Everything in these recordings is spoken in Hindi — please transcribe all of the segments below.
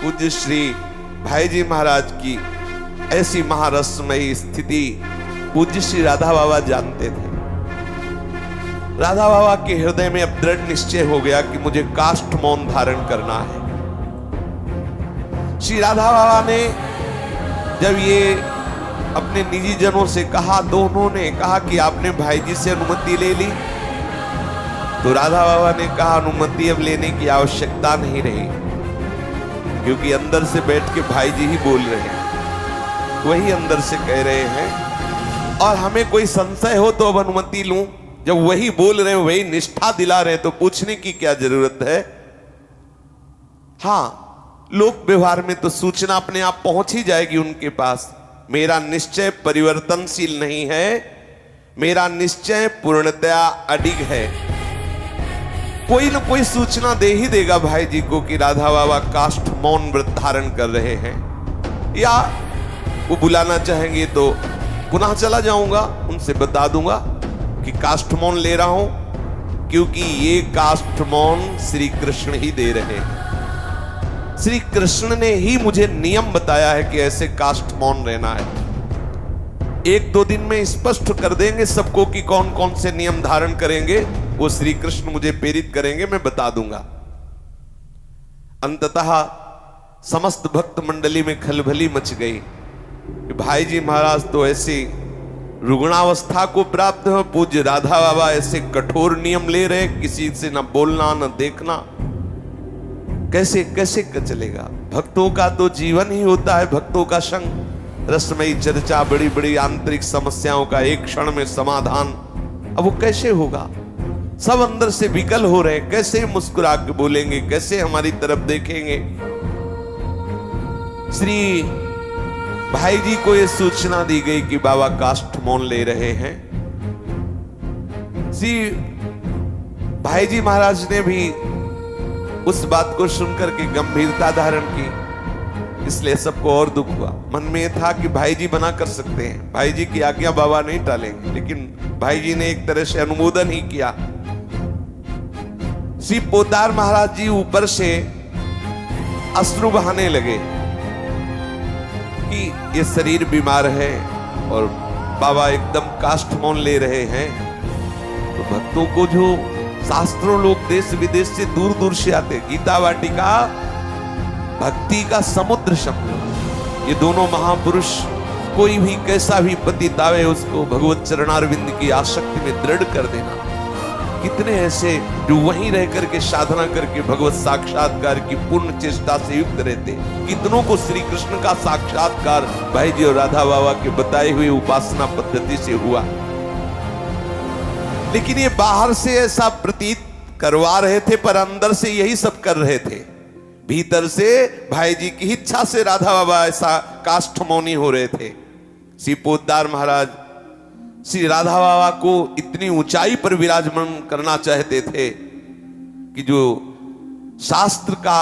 पूज्य श्री भाई जी महाराज की ऐसी महारसमयी स्थिति पूज्य श्री राधा बाबा जानते थे। राधा बाबा के हृदय में अब दृढ़ निश्चय हो गया कि मुझे काष्ठ मौन धारण करना है। श्री राधा बाबा ने जब ये अपने निजी जनों से कहा तो उन्होंने कहा कि आपने भाई जी से अनुमति ले ली। तो राधा बाबा ने कहा अनुमति अब लेने की आवश्यकता नहीं रही, क्योंकि अंदर से बैठ के भाई जी ही बोल रहे हैं, वही अंदर से कह रहे हैं। और हमें कोई संशय हो तो अब अनुमति लूं, जब वही बोल रहे हैं, वही निष्ठा दिला रहे हैं, तो पूछने की क्या जरूरत है। हाँ, लोक व्यवहार में तो सूचना अपने आप पहुंच ही जाएगी उनके पास। मेरा निश्चय परिवर्तनशील नहीं है, मेरा निश्चय पूर्णतया अडिग है। कोई न कोई सूचना दे ही देगा भाई जी को कि राधा बाबा काष्ठ मौन व्रत धारण कर रहे हैं, या वो बुलाना चाहेंगे तो पुनः चला जाऊंगा, उनसे बता दूंगा कि काष्ठ मौन ले रहा हूं, क्योंकि ये काष्ठ मौन श्री कृष्ण ही दे रहे हैं। श्री कृष्ण ने ही मुझे नियम बताया है कि ऐसे काष्ठ मौन रहना है। एक दो दिन में स्पष्ट कर देंगे सबको कि कौन कौन से नियम धारण करेंगे, वो श्री कृष्ण मुझे प्रेरित करेंगे, मैं बता दूंगा। अंततः समस्त भक्त मंडली में खलबली मच गई कि भाई जी महाराज तो ऐसी रुग्णावस्था को प्राप्त हो, पूज्य राधा बाबा ऐसे कठोर नियम ले रहे, किसी से न बोलना न देखना, कैसे कैसे चलेगा। भक्तों का तो जीवन ही होता है भक्तों का संग, रसमयी चर्चा, बड़ी बड़ी आंतरिक समस्याओं का एक क्षण में समाधान। अब वो कैसे होगा? सब अंदर से विकल हो रहे, कैसे मुस्कुरा के बोलेंगे, कैसे हमारी तरफ देखेंगे। श्री भाई जी को यह सूचना दी गई कि बाबा काष्ठ मौन ले रहे हैं। श्री भाई जी महाराज ने भी उस बात को सुनकर के गंभीरता धारण की, इसलिए सबको और दुख हुआ। मन में यह था कि भाई जी मना कर सकते हैं, भाई जी की आज्ञा बाबा नहीं टालेंगे, लेकिन भाई जी ने एक तरह से अनुमोदन ही किया। श्री पोदार महाराज जी ऊपर से अश्रु बहाने लगे कि ये शरीर बीमार है और बाबा एकदम काष्ठ मौन ले रहे हैं। तो भक्तों को जो शास्त्रों लोग देश विदेश से दूर दूर से आते, गीता वाटिका भक्ति का समुद्र शब्द, ये दोनों महापुरुष कोई भी कैसा भी पतित आवे उसको भगवत चरणारविंद की आसक्ति में दृढ़ कर देना। कितने ऐसे जो वहीं रह करके साधना करके भगवत साक्षात्कार की पूर्ण चेष्टा से युक्त रहते, कितनों को श्री कृष्ण का साक्षात्कार भाई जी और राधा बाबा के बताए हुए उपासना पद्धति से हुआ। लेकिन ये बाहर से ऐसा प्रतीत करवा रहे थे, पर अंदर से यही सब कर रहे थे। भीतर से भाई जी की इच्छा से राधा बाबा ऐसा काष्ठ मौनी हो रहे थे। श्री पोदार महाराज श्री राधा बाबा को इतनी ऊंचाई पर विराजमान करना चाहते थे कि जो शास्त्र का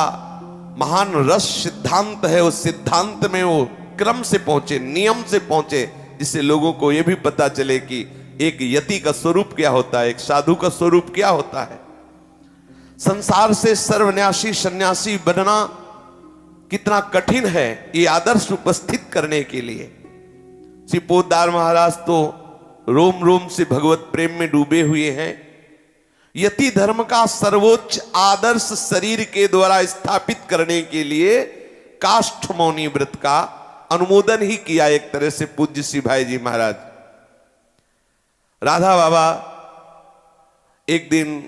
महान रस सिद्धांत है, उस सिद्धांत में वो क्रम से पहुंचे, नियम से पहुंचे, जिससे लोगों को यह भी पता चले कि एक यति का स्वरूप क्या होता है, एक साधु का स्वरूप क्या होता है। संसार से सर्वन्यासी सन्यासी बनना कितना कठिन है, ये आदर्श उपस्थित करने के लिए। श्री पोदार महाराज तो रोम रोम से भगवत प्रेम में डूबे हुए हैं। यति धर्म का सर्वोच्च आदर्श शरीर के द्वारा स्थापित करने के लिए काष्ठ मौनी व्रत का अनुमोदन ही किया एक तरह से पूज्य श्री भाई जी महाराज। राधा बाबा एक दिन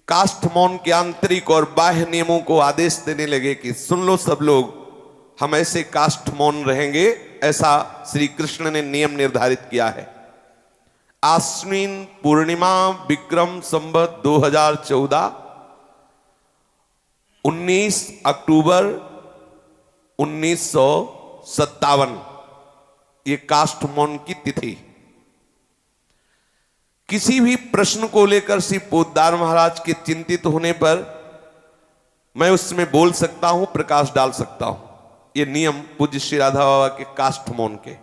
काष्ठ मौन के आंतरिक और बाह्य नियमों को आदेश देने लगे कि सुन लो सब लोग, हम ऐसे काष्ठ मौन रहेंगे, ऐसा श्री कृष्ण ने नियम निर्धारित किया है। आश्विन पूर्णिमा विक्रम संवत 2014 19 अक्टूबर 1957 ये काष्ठ मौन की तिथि। किसी भी प्रश्न को लेकर श्री पोदार महाराज के चिंतित होने पर मैं उसमें बोल सकता हूं, प्रकाश डाल सकता हूं। ये नियम पूज्य श्री राधा बाबा के काष्ठ मौन के।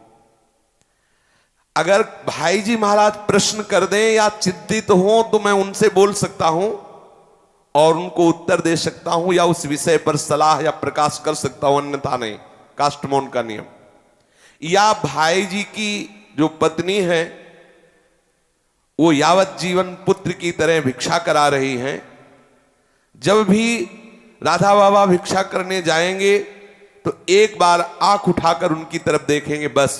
अगर भाई जी महाराज प्रश्न कर दें या चिंतित हो तो मैं उनसे बोल सकता हूं, और उनको उत्तर दे सकता हूं या उस विषय पर सलाह या प्रकाश कर सकता हूं, अन्यथा नहीं। काष्ठमौन का नियम। या भाई जी की जो पत्नी है वो यावत जीवन पुत्र की तरह भिक्षा करा रही हैं, जब भी राधा बाबा भिक्षा करने जाएंगे तो एक बार आंख उठाकर उनकी तरफ देखेंगे, बस।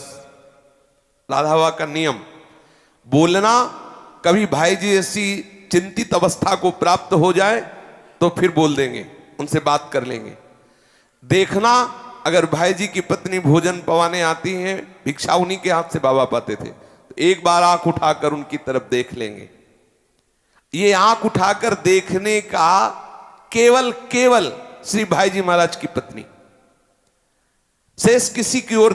राधा बाबा का नियम। बोलना कभी भाई जी ऐसी चिंतित अवस्था को प्राप्त हो जाए तो फिर बोल देंगे, उनसे बात कर लेंगे। देखना, अगर भाई जी की पत्नी भोजन पवाने आती हैं, भिक्षा उन्हीं के हाथ से बाबा पाते थे, तो एक बार आंख उठाकर उनकी तरफ देख लेंगे। ये आंख उठाकर देखने का केवल श्री भाई जी महाराज की पत्नी, शेष किसी की ओर